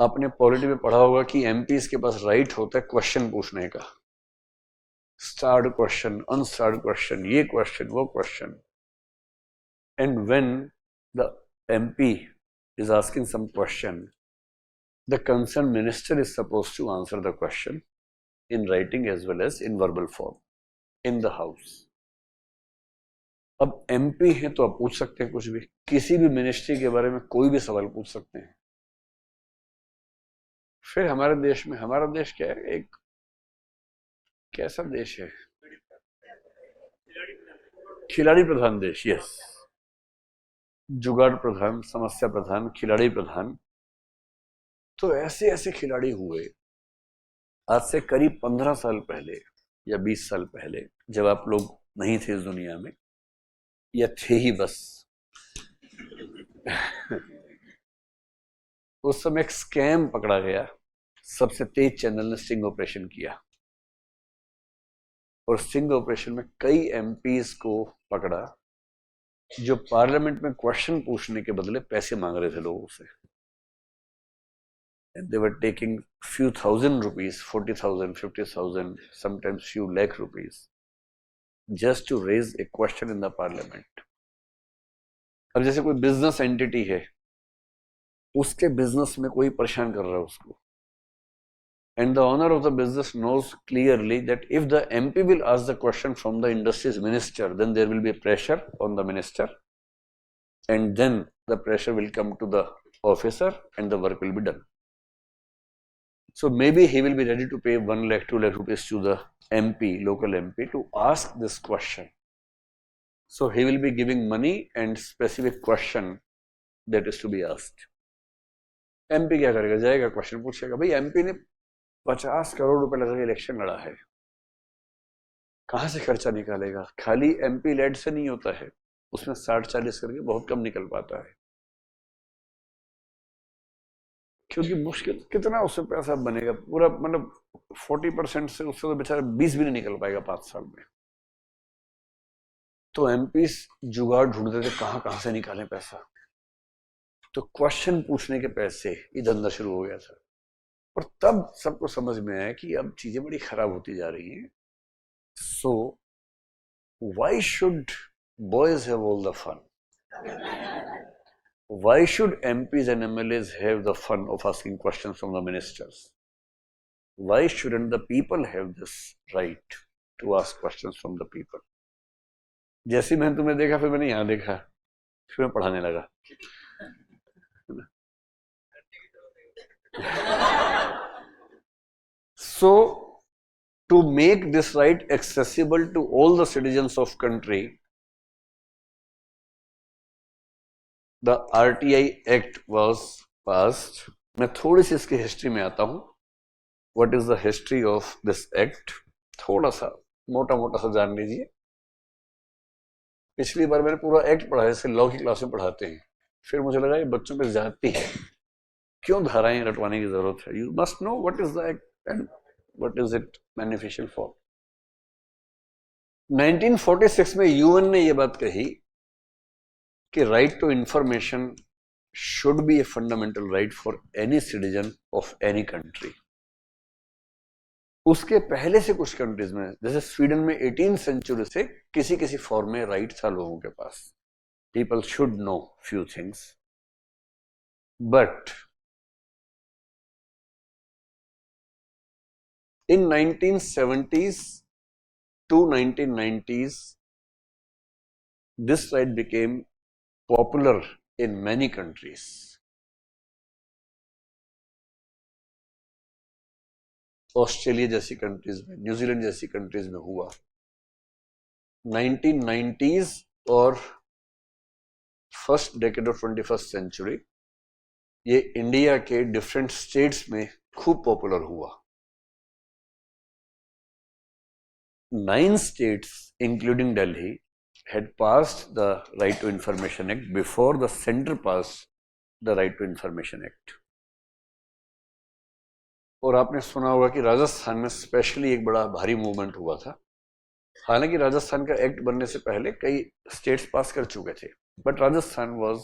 आपने पॉलिटी में पढ़ा होगा कि एमपीज के पास राइट होता है क्वेश्चन पूछने का, स्टार्ड क्वेश्चन, अनस्टार्ड क्वेश्चन, ये क्वेश्चन, वो question. And when the MP is asking some question, the concerned minister is supposed to answer the question in writing as well as in verbal form in the house. अब MP है तो आप पूछ सकते हैं कुछ भी, किसी भी मिनिस्ट्री के बारे में कोई भी सवाल पूछ सकते हैं. फिर हमारे देश में, हमारा देश क्या है, एक कैसा देश है, खिलाड़ी प्रधान देश. यस, जुगाड़ प्रधान, समस्या प्रधान, खिलाड़ी प्रधान. तो ऐसे ऐसे खिलाड़ी हुए आज से करीब 15 साल पहले या 20 साल पहले, जब आप लोग नहीं थे इस दुनिया में, या थे ही बस. उस समय एक स्कैम पकड़ा गया, सबसे तेज चैनल ने स्टिंग ऑपरेशन किया, और स्टिंग ऑपरेशन में कई एमपीज को पकड़ा जो पार्लियामेंट में क्वेश्चन पूछने के बदले पैसे मांग रहे थे लोगों से. And they were taking few thousand rupees, 40,000, 50,000, sometimes few lakh rupees, just to raise a question in the parliament. अब जैसे कोई बिजनेस एंटिटी है, उसके बिजनेस में कोई परेशान कर रहा है उसको, and the owner of the business knows clearly that if the MP will ask the question from the industry's minister, then there will be pressure on the minister, and then the pressure will come to the officer and the work will be done. So maybe he will be ready to pay 1 lakh, 2 lakh rupees to the MP, local MP, to ask this question. So he will be giving money and specific question that is to be asked. MP क्या करेगा, जाएगा question पूछेगा. भाई MP ने 50 करोड़ रुपए लगा के election लड़ा है, कहां से खर्चा निकालेगा? खाली MP लेड से नहीं होता है, उसमें 60-40 करके बहुत कम निकल पाता है, क्योंकि मुश्किल कितना उससे पैसा बनेगा पूरा, मतलब 40% से उससे तो बेचारा 20 भी नहीं निकल पाएगा 5 साल में. तो एमपीस जुगाड़ ढूंढते थे कहां कहां से निकालें पैसा. तो क्वेश्चन पूछने के पैसे ये धंधा शुरू हो गया था, और तब सबको समझ में आया कि अब चीजें बड़ी खराब होती जा रही हैं. So why should boys have all the fun? Why should MPs and MLAs have the fun of asking questions from the ministers? Why shouldn't the people have this right to ask questions from the people? जैसे मैंने तुम्हें देखा, फिर मैंने यहाँ देखा, फिर मैं पढ़ाने लगा. So, to make this right accessible to all the citizens of country, the RTI Act was passed. मैं थोड़ी सी इसकी हिस्ट्री में आता हूँ. What is the history of this act? थोड़ा सा मोटा मोटा सा जान लीजिए. पिछली बार मैंने पूरा एक्ट पढ़ा है, इसे लॉ की क्लास में पढ़ाते हैं, फिर मुझे लगा ये बच्चों पे ज्यादती है, क्यों धाराएं रटवाने की जरूरत है. You must know what is the act and what is it beneficial for. 1946 में UN ने ये बात कही कि right to information should be a fundamental right for any citizen of any country. उसके पहले से कुछ कंट्रीज में, जैसे स्वीडन में 18th सेंचुरी से किसी किसी फॉर्म में राइट था लोगों के पास. People should know few things, but in 1970s to 1990s this right became popular in many countries. Australia जैसी कंट्रीज में, न्यूजीलैंड जैसी कंट्रीज में हुआ. 1990s और first decade of 21st century ये इंडिया के डिफरेंट स्टेट्स में खूब पॉपुलर हुआ. 9 states including Delhi had passed the Right to Information Act before the center passed the Right to Information Act. और आपने सुना होगा कि राजस्थान में स्पेशली एक बड़ा भारी मूवमेंट हुआ था. हालांकि राजस्थान का एक्ट बनने से पहले कई स्टेट्स पास कर चुके थे, but Rajasthan was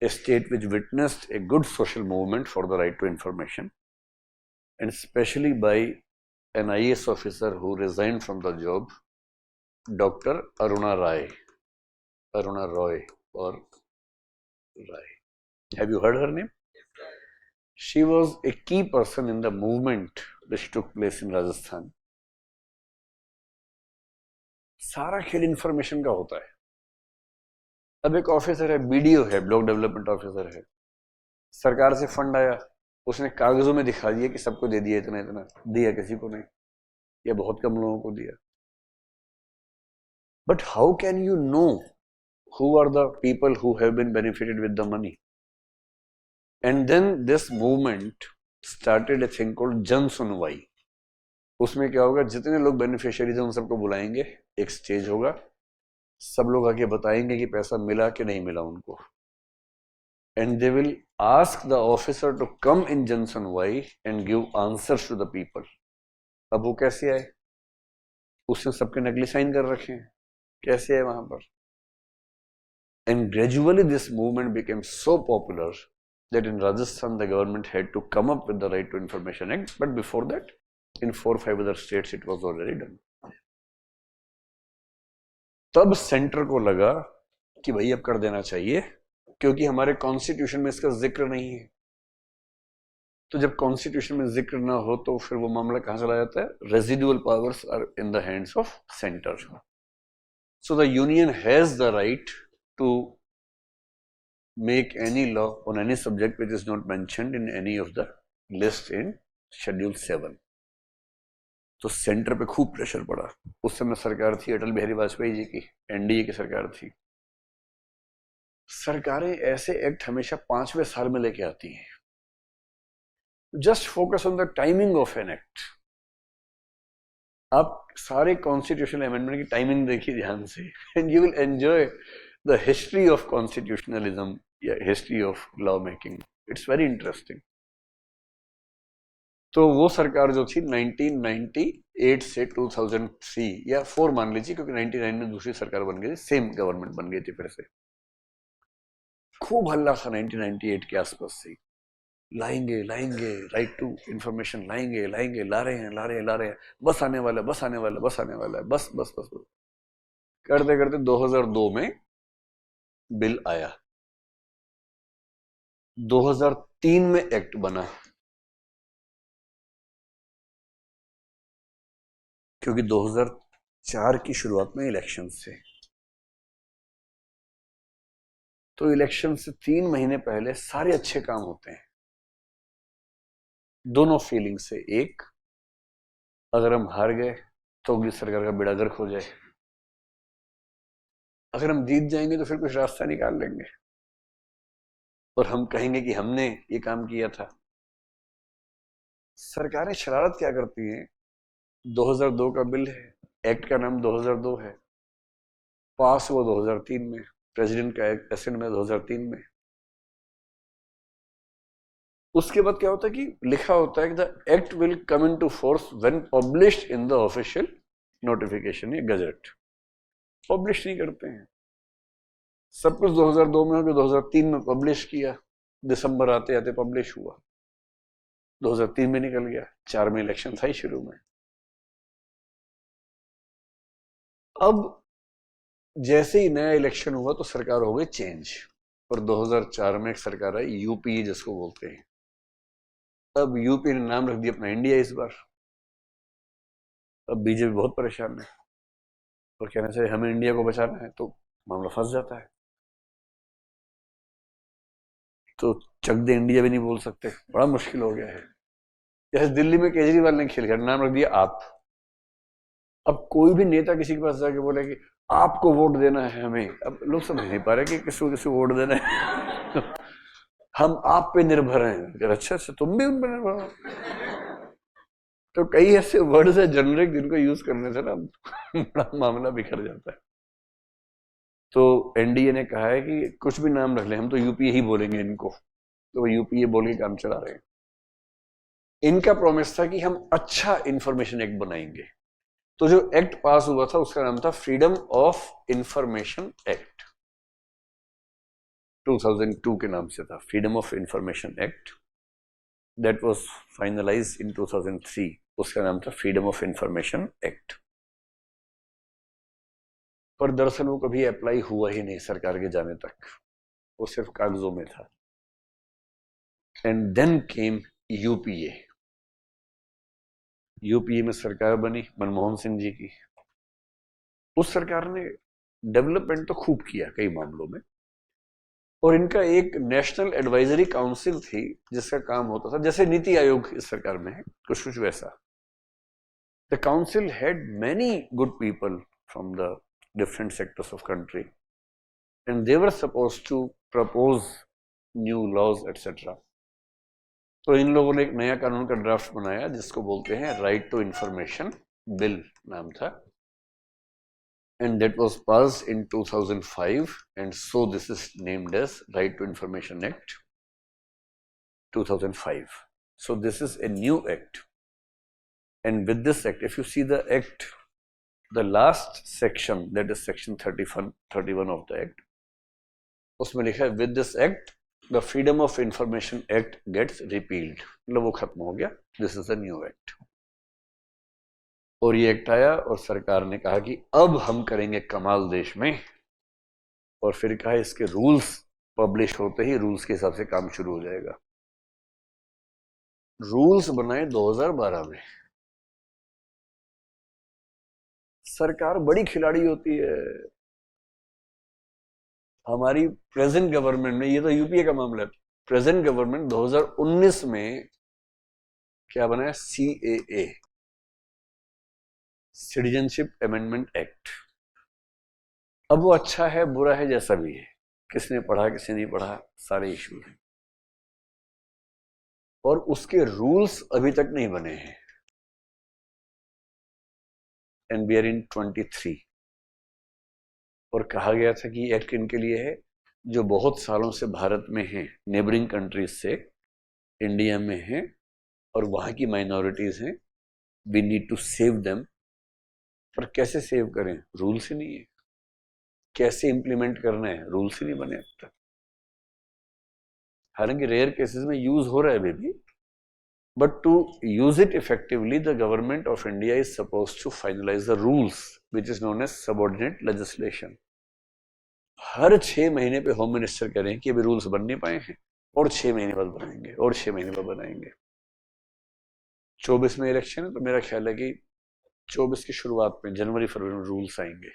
a state which witnessed a good social movement for the right to information, and especially by an IAS officer who resigned from the job, Dr. Aruna Roy or Rai. Have you heard her name? She was a key person in the movement which took place in Rajasthan. सारा खेल information का होता है. अब एक officer है, BDO है, block development officer है, सरकार से फंड आया, उसने कागजों में दिखा दिया कि सबको दे दिया, इतना इतना दिया, किसी को नहीं, या बहुत कम लोगों को दिया. But how can you know who are the people who have been benefited with the money? And then this movement started a thing called जन सुनवाई. उसमें क्या होगा, जितने लोग बेनिफिशियरीज हैं उन सबको बुलाएंगे, एक स्टेज होगा, सब लोग आके बताएंगे कि पैसा मिला कि नहीं मिला उनको, and they will ask the officer to come in जन सुनवाई and give answers to the people. अब वो कैसे आए? उसने सबके नकली साइन कर रखे हैं, कैसे आए वहां पर? And gradually this movement became so popular that in Rajasthan the government had to come up with the Right to Information Act, but before that in 4 or 5 other states it was already done. तब centre को लगा कि भाई अब कर देना चाहिए, क्योंकि हमारे कॉन्स्टिट्यूशन में इसका जिक्र नहीं है. तो जब कॉन्स्टिट्यूशन में जिक्र ना हो तो फिर वो मामला कहां चला जाता है? Residual powers are in the hands of centre. So the union has the right to make any law on any subject which is not mentioned in any of the list in Schedule 7. तो centre पे खूब pressure पड़ा. उस समय सरकार थी अटल बिहारी वाजपेयी जी की, NDA की सरकार थी. सरकारें ऐसे एक्ट हमेशा 5वें साल में लेके आती हैं. Just focus on the timing of an act. आप सारे कॉन्स्टिट्यूशनल अमेंडमेंट की टाइमिंग देखिए ध्यान से, and you will enjoy the history of constitutionalism, history of law making. It's very interesting. तो वो सरकार जो थी 1998 से 2003 या 4 मान लीजिए, क्योंकि 99 में दूसरी सरकार बन गई थी, सेम गवर्नमेंट बन गई थी फिर से. खूब हल्ला था 1998 के आसपास से, लाएंगे राइट टू इंफॉर्मेशन, लाएंगे ला रहे हैं, बस आने वाला है, बस करते करते 2002 में बिल आया. 2003 में एक्ट बना, क्योंकि 2004 की शुरुआत में इलेक्शन थे. तो इलेक्शन से 3 महीने पहले सारे अच्छे काम होते हैं, दोनों फीलिंग से. एक, अगर हम हार गए तो अगली सरकार का बेड़ा गर्क हो जाए, अगर हम जीत जाएंगे तो फिर कुछ रास्ता निकाल लेंगे और हम कहेंगे कि हमने ये काम किया था. सरकारें शरारत क्या करती हैं? 2002 का बिल है, एक्ट का नाम 2002 है, पास हुआ 2003 में, प्रेसिडेंट का एसेंट में 2003 में. उसके बाद क्या होता है कि लिखा होता है कि the act will come into force when published in the official notification, या गजट. पब्लिश नहीं करते हैं. सब कुछ 2002 में हो गया, 2003 में पब्लिश किया, दिसंबर आते आते पब्लिश हुआ, 2003 में निकल गया, 4 में इलेक्शन था ही शुरू में. अब जैसे ही नया इलेक्शन हुआ तो सरकार हो गई चेंज, और 2004 में एक सरकार आई, यूपीए जिसको बोलते हैं. अब यूपी ने नाम रख दिया अपना इंडिया इस बार. अब बीजेपी बहुत परेशान है और कहना चाहिए हमें इंडिया को बचाना है, तो मामला फंस जाता है. तो चक दे इंडिया भी नहीं बोल सकते, बड़ा मुश्किल हो गया है. जैसे दिल्ली में केजरीवाल ने खेल कर नाम रख दिया आप. अब कोई भी नेता किसी के पास जाके बोले कि आपको वोट देना है हमें, अब लोग समझ नहीं पा रहे कि किसको वोट देना है. हम आप पे निर्भर हैं. अच्छा तुम भी उन पर निर्भर हो. तो कई ऐसे वर्ड्स है जनरिक जिनको यूज करने से ना बड़ा मामला बिखर जाता है. तो एनडीए ने कहा है कि कुछ भी नाम रख ले, हम तो यूपीए ही बोलेंगे इनको. तो वो यूपीए बोल के काम चला रहे हैं. इनका प्रॉमिस था कि हम अच्छा इंफॉर्मेशन एक्ट बनाएंगे. तो जो एक्ट पास हुआ था उसका नाम था फ्रीडम ऑफ इंफॉर्मेशन एक्ट. 2002 के नाम से था, freedom of information act. That was finalised in 2003, उसका नाम था फ्रीडम ऑफ इंफॉर्मेशन एक्ट। पर दरअसल वो कभी अप्लाई हुआ ही नहीं सरकार के जाने तक, वो सिर्फ कागजों में था। And then came UPA. UPA में सरकार बनी मनमोहन सिंह जी की। उस सरकार ने डेवलपमेंट तो खूब किया कई मामलों में, और इनका एक नेशनल एडवाइजरी काउंसिल थी जिसका काम होता था जैसे नीति आयोग इस सरकार में है, कुछ कुछ वैसा। The council had many good people from the different sectors of country, and they were supposed to propose new laws etcetera. तो इन लोगों ने एक नया कानून का ड्राफ्ट बनाया जिसको बोलते हैं राइट टू इंफॉर्मेशन बिल नाम था, and that was passed in 2005, and so this is named as Right to Information Act 2005. So this is a new act, and with this act, if you see the act, the last section, that is section 31 of the act, उसमें लिखा है with this act the Freedom of Information Act gets repealed, मतलब वो खत्म हो गया, this is the new act। और ये एक्ट आया और सरकार ने कहा कि अब हम करेंगे कमाल देश में, और फिर कहा इसके रूल्स पब्लिश होते ही रूल्स के हिसाब से काम शुरू हो जाएगा। रूल्स बनाए 2012 में। सरकार बड़ी खिलाड़ी होती है। हमारी प्रेजेंट गवर्नमेंट में, ये तो यूपीए का मामला है, प्रेजेंट गवर्नमेंट 2019 में क्या बनाया, सीएए, सिटीजनशिप अमेंडमेंट एक्ट। अब वो अच्छा है बुरा है जैसा भी है, किसने पढ़ा किसने नहीं पढ़ा, सारे इशू हैं, और उसके रूल्स अभी तक नहीं बने हैं। एंड वी आर इन 23, और कहा गया था कि एक्ट इनके लिए है जो बहुत सालों से भारत में हैं, नेबरिंग कंट्रीज से इंडिया में हैं, और वहां की माइनॉरिटीज हैं। We need to save them. पर कैसे सेव करें, रूल्स ही नहीं है। कैसे इंप्लीमेंट करना है, रूल्स ही नहीं बने अब तक। हालांकि रेयर केसेस में यूज हो रहा है अभी भी, but to use it effectively the government of India is supposed to finalise the rules which is known as subordinate legislation. हर 6 महीने पे होम मिनिस्टर कह रहे हैं कि अभी रूल्स बन नहीं पाए हैं, और 6 महीने बाद बनाएंगे, और 6 महीने बाद बनाएंगे। 24 में इलेक्शन है, तो मेरा ख्याल है कि 24 की शुरुआत में जनवरी फरवरी में रूल्स आएंगे,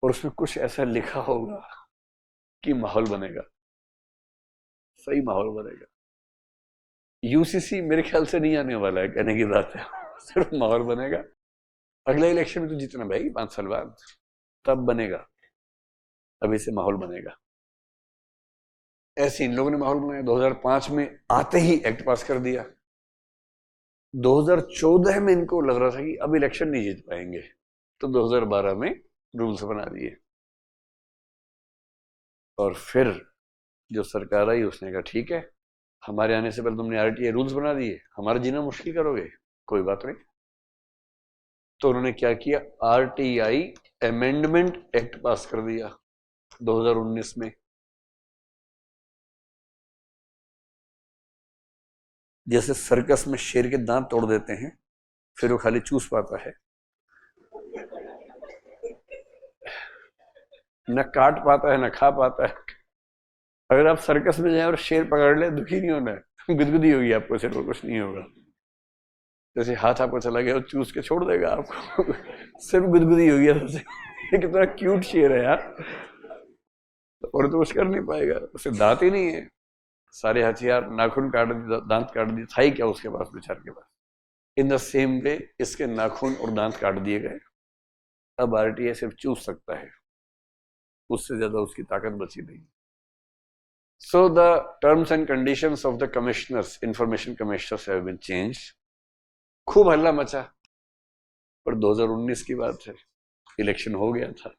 और उसमें कुछ ऐसा लिखा होगा कि माहौल बनेगा, सही माहौल बनेगा। यूसीसी मेरे ख्याल से नहीं आने वाला है, कहने की बात है, सिर्फ माहौल बनेगा। अगले इलेक्शन में तो जीतना भाई 5 साल बाद, तब बनेगा, अभी से माहौल बनेगा। ऐसे इन लोगों ने माहौल बनाया। 2005 में आते ही एक्ट पास कर दिया। 2014 में इनको लग रहा था कि अब इलेक्शन नहीं जीत पाएंगे, तो 2012 में रूल्स बना दिए। और फिर जो सरकार आई उसने कहा ठीक है, हमारे आने से पहले तुमने आरटीआई रूल्स बना दिए, हमारा जीना मुश्किल करोगे, कोई बात नहीं। तो उन्होंने क्या किया, आरटीआई अमेंडमेंट एक्ट पास कर दिया 2019 में। जैसे सर्कस में शेर के दांत तोड़ देते हैं, फिर वो खाली चूस पाता है, न काट पाता है न खा पाता है। अगर आप सर्कस में जाए और शेर पकड़ ले, दुखी नहीं होना है, गुदगुदी होगी आपको, सिर्फ कुछ नहीं होगा। जैसे हाथ आपको चला गया और चूस के छोड़ देगा आपको, सिर्फ गुदगुदी होगी आपसे। ये कितना क्यूट शेर है यार, और तो कुछ कर नहीं पाएगा, उसे दांत ही नहीं है, सारे हथियार, नाखून काट दिए, दांत काट दिए, था ही क्या उसके पास, बेचारे के पास। इन द सेम वे इसके नाखून और दांत काट दिए गए। अब आरटीआई सिर्फ चूस सकता है, उससे ज्यादा उसकी ताकत बची नहीं। So the terms and conditions of the commissioners, information commissioners have been changed. खूब हल्ला मचा, पर 2019 की बात है, इलेक्शन हो गया था।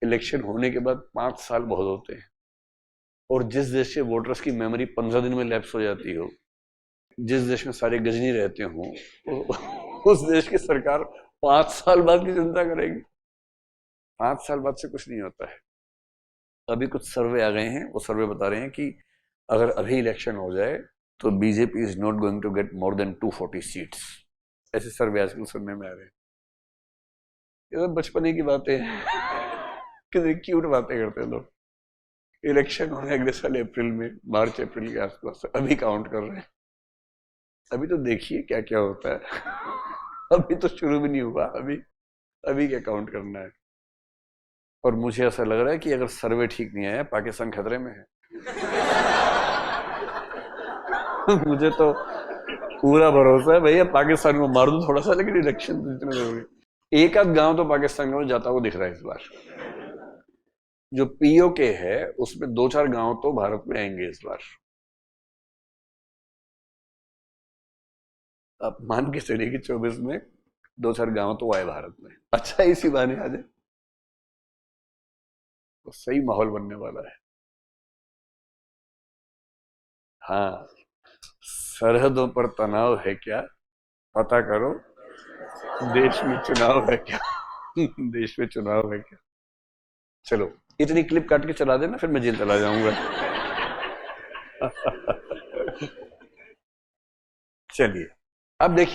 इलेक्शन होने के बाद 5 साल बहुत होते हैं, और जिस देश के वोटर्स की मेमोरी 15 दिन में लैप्स हो जाती हो, जिस देश में सारे गजनी रहते हो, उस देश की सरकार 5 साल बाद की चिंता करेगी। 5 साल बाद से कुछ नहीं होता है। अभी कुछ सर्वे आ गए हैं, वो सर्वे बता रहे हैं कि अगर अभी इलेक्शन हो जाए तो BJP is not going to get more than 240 seats. ऐसे सर्वे आजकल सुनने में आ रहे हैं। ये तो बचपने की बातें हैं। कितनी क्यूट बातें करते हैं लोग। इलेक्शन होने अगले साल अप्रैल में, मार्च अप्रैल के आसपास, अभी काउंट कर रहे हैं। अभी तो देखिए क्या क्या होता है। अभी तो शुरू भी नहीं हुआ, अभी क्या काउंट करना है। और मुझे ऐसा लग रहा है कि अगर सर्वे ठीक नहीं आया, पाकिस्तान खतरे में है। मुझे तो पूरा भरोसा है भैया, पाकिस्तान को मार दो थोड़ा सा, लेकिन इलेक्शन तो जितने जरूरी। एक आध गांव तो पाकिस्तान में जाता हुआ दिख रहा है इस बार। जो पीओके है उसमें 2-4 गांव तो भारत में आएंगे इस बार। आप मान के चलिए कि 24 में 2-4 गांव तो आए भारत में। अच्छा, इसी बहाने आ जाए तो सही माहौल बनने वाला है। हाँ, सरहदों पर तनाव है क्या, पता करो, देश में चुनाव है क्या। देश में चुनाव है क्या। चलो, इतनी क्लिप काट के चला देना, फिर मैं जेल चला जाऊंगा। चलिए, अब देखिए।